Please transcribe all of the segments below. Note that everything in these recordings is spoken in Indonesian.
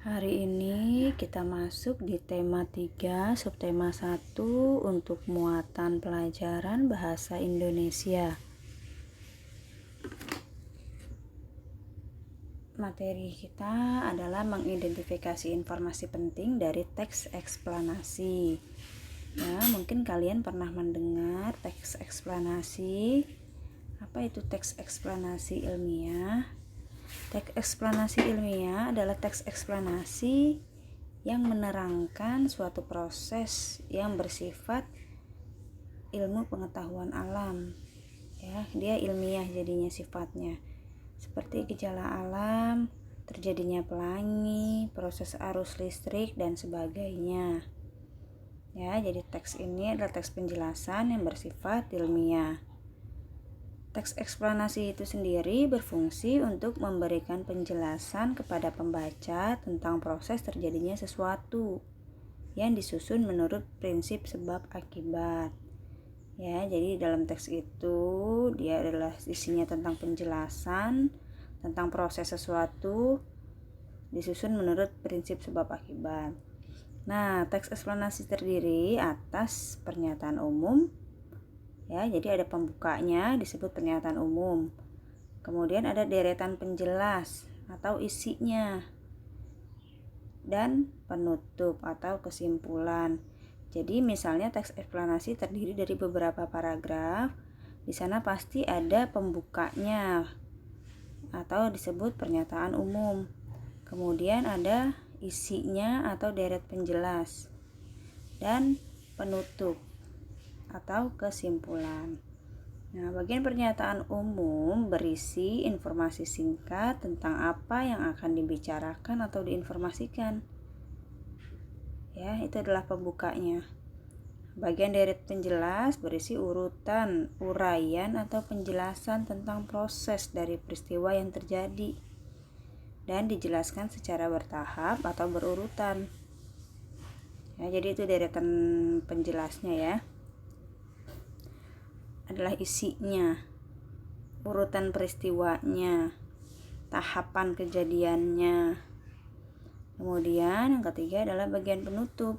Hari ini kita masuk di tema 3, subtema 1 untuk muatan pelajaran bahasa Indonesia. Materi kita adalah mengidentifikasi informasi penting dari teks eksplanasi. Ya, mungkin kalian pernah mendengar teks eksplanasi. Apa itu teks eksplanasi ilmiah? Teks eksplanasi ilmiah adalah teks eksplanasi yang menerangkan suatu proses yang bersifat ilmu pengetahuan alam. Ya, dia ilmiah jadinya sifatnya. Seperti gejala alam, terjadinya pelangi, proses arus listrik dan sebagainya. Ya, jadi teks ini adalah teks penjelasan yang bersifat ilmiah. Teks eksplanasi itu sendiri berfungsi untuk memberikan penjelasan kepada pembaca tentang proses terjadinya sesuatu yang disusun menurut prinsip sebab akibat. Ya, jadi dalam teks itu dia adalah isinya tentang penjelasan tentang proses sesuatu disusun menurut prinsip sebab akibat. Nah, teks eksplanasi terdiri atas pernyataan umum. Ya, jadi ada pembukanya disebut pernyataan umum. Kemudian ada deretan penjelas atau isinya dan penutup atau kesimpulan. Jadi misalnya teks eksplanasi terdiri dari beberapa paragraf. Di sana pasti ada pembukanya atau disebut pernyataan umum. Kemudian ada isinya atau deret penjelas dan penutup atau kesimpulan. Nah, bagian pernyataan umum berisi informasi singkat tentang apa yang akan dibicarakan atau diinformasikan. Ya, itu adalah pembukanya. Bagian deret penjelas berisi urutan, uraian atau penjelasan tentang proses dari peristiwa yang terjadi dan dijelaskan secara bertahap atau berurutan. Ya, jadi itu deretan penjelasnya ya. Adalah isinya, urutan peristiwanya, tahapan kejadiannya. Kemudian yang ketiga adalah bagian penutup.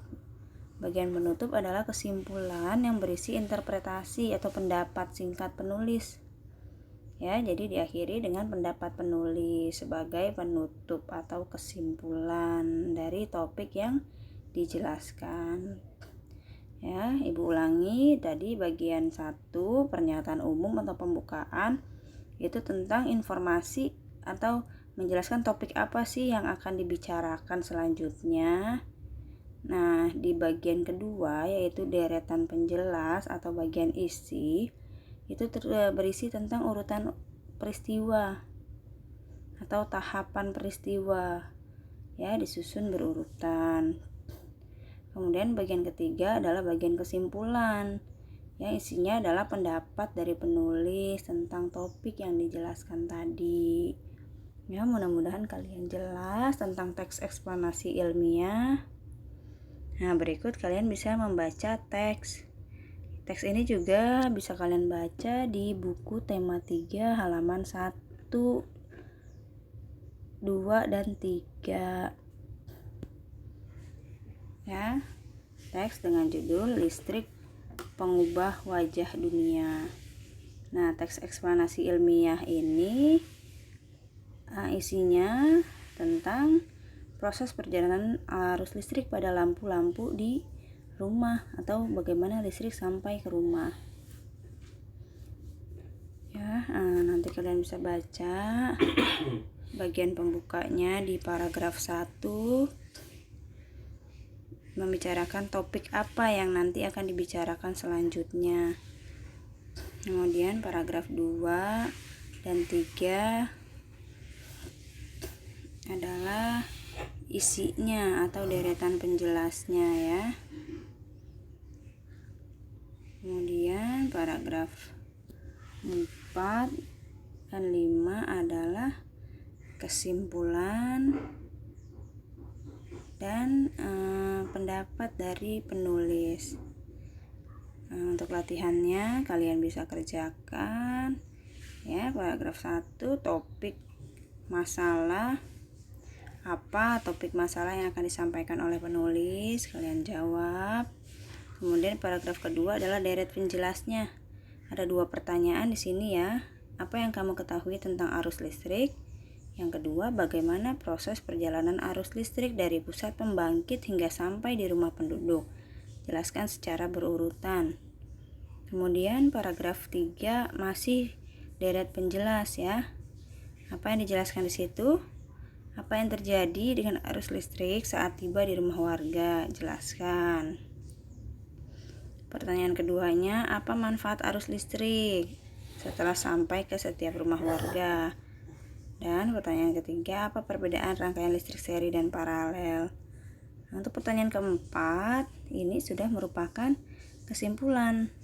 Bagian penutup adalah kesimpulan yang berisi interpretasi atau pendapat singkat penulis. Ya, jadi diakhiri dengan pendapat penulis sebagai penutup atau kesimpulan dari topik yang dijelaskan. Ya, Ibu ulangi tadi bagian 1 pernyataan umum atau pembukaan itu tentang informasi atau menjelaskan topik apa sih yang akan dibicarakan selanjutnya. Nah, di bagian kedua yaitu deretan penjelas atau bagian isi itu berisi tentang urutan peristiwa atau tahapan peristiwa. Ya, disusun berurutan. Kemudian bagian ketiga adalah bagian kesimpulan yang isinya adalah pendapat dari penulis tentang topik yang dijelaskan tadi. Ya, mudah-mudahan kalian jelas tentang teks eksplanasi ilmiah. Nah, berikut kalian bisa membaca teks. Teks ini juga bisa kalian baca di buku tema 3 halaman 1, 2, dan 3. Ya, teks dengan judul Listrik Pengubah Wajah Dunia. Nah, teks eksplanasi ilmiah ini isinya tentang proses perjalanan arus listrik pada lampu-lampu di rumah atau bagaimana listrik sampai ke rumah. Ya, nanti kalian bisa baca bagian pembukanya di paragraf 1 membicarakan topik apa yang nanti akan dibicarakan selanjutnya. Kemudian paragraf 2 dan 3 adalah isinya atau deretan penjelasnya ya. Kemudian paragraf 4 dan 5 adalah kesimpulan dan pendapat dari penulis. Untuk latihannya kalian bisa kerjakan ya. Paragraf 1 topik masalah apa topik masalah yang akan disampaikan oleh penulis, kalian jawab. Kemudian paragraf kedua adalah deret penjelasnya. Ada 2 pertanyaan di sini ya. Apa yang kamu ketahui tentang arus listrik? Yang kedua, bagaimana proses perjalanan arus listrik dari pusat pembangkit hingga sampai di rumah penduduk? Jelaskan secara berurutan. Kemudian paragraf 3 masih deret penjelas ya. Apa yang dijelaskan di situ? Apa yang terjadi dengan arus listrik saat tiba di rumah warga? Jelaskan. Pertanyaan keduanya, apa manfaat arus listrik setelah sampai ke setiap rumah warga? Dan pertanyaan ketiga, apa perbedaan rangkaian listrik seri dan paralel? Untuk pertanyaan keempat, ini sudah merupakan kesimpulan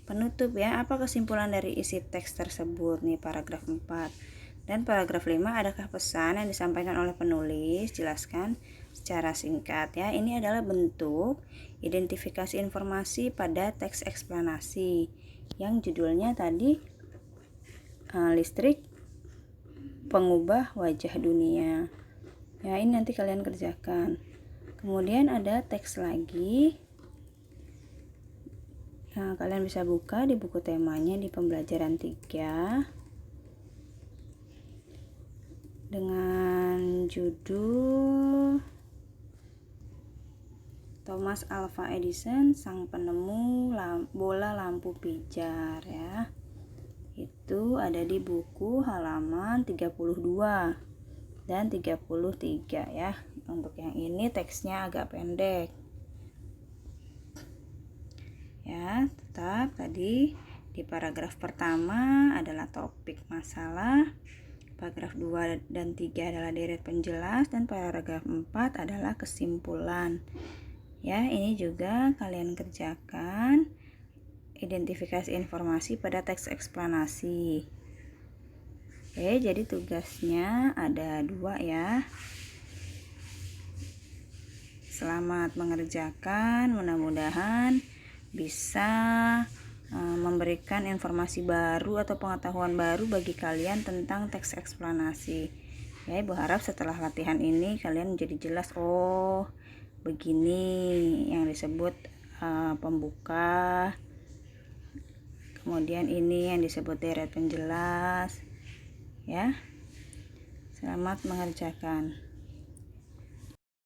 penutup ya. Apa kesimpulan dari isi teks tersebut nih, paragraf 4. Dan paragraf 5, adakah pesan yang disampaikan oleh penulis? Jelaskan secara singkat ya. Ini adalah bentuk identifikasi informasi pada teks eksplanasi yang judulnya tadi listrik pengubah wajah dunia. Ya, ini nanti kalian kerjakan. Kemudian ada teks lagi. Nah, kalian bisa buka di buku temanya di pembelajaran 3 dengan judul Thomas Alva Edison, sang penemu bola lampu pijar ya. Itu ada di buku halaman 32 dan 33 ya. Untuk yang ini teksnya agak pendek. Ya, tetap tadi di paragraf pertama adalah topik masalah, paragraf 2 dan 3 adalah deret penjelas, dan paragraf 4 adalah kesimpulan. Ya, ini juga kalian kerjakan identifikasi informasi pada teks eksplanasi. Oke, jadi tugasnya ada 2 ya. Selamat mengerjakan, mudah-mudahan bisa memberikan informasi baru atau pengetahuan baru bagi kalian tentang teks eksplanasi. Ya, Ibu harap setelah latihan ini kalian jadi jelas, oh begini yang disebut pembuka, kemudian ini yang disebut deret penjelas ya. Selamat mengerjakan.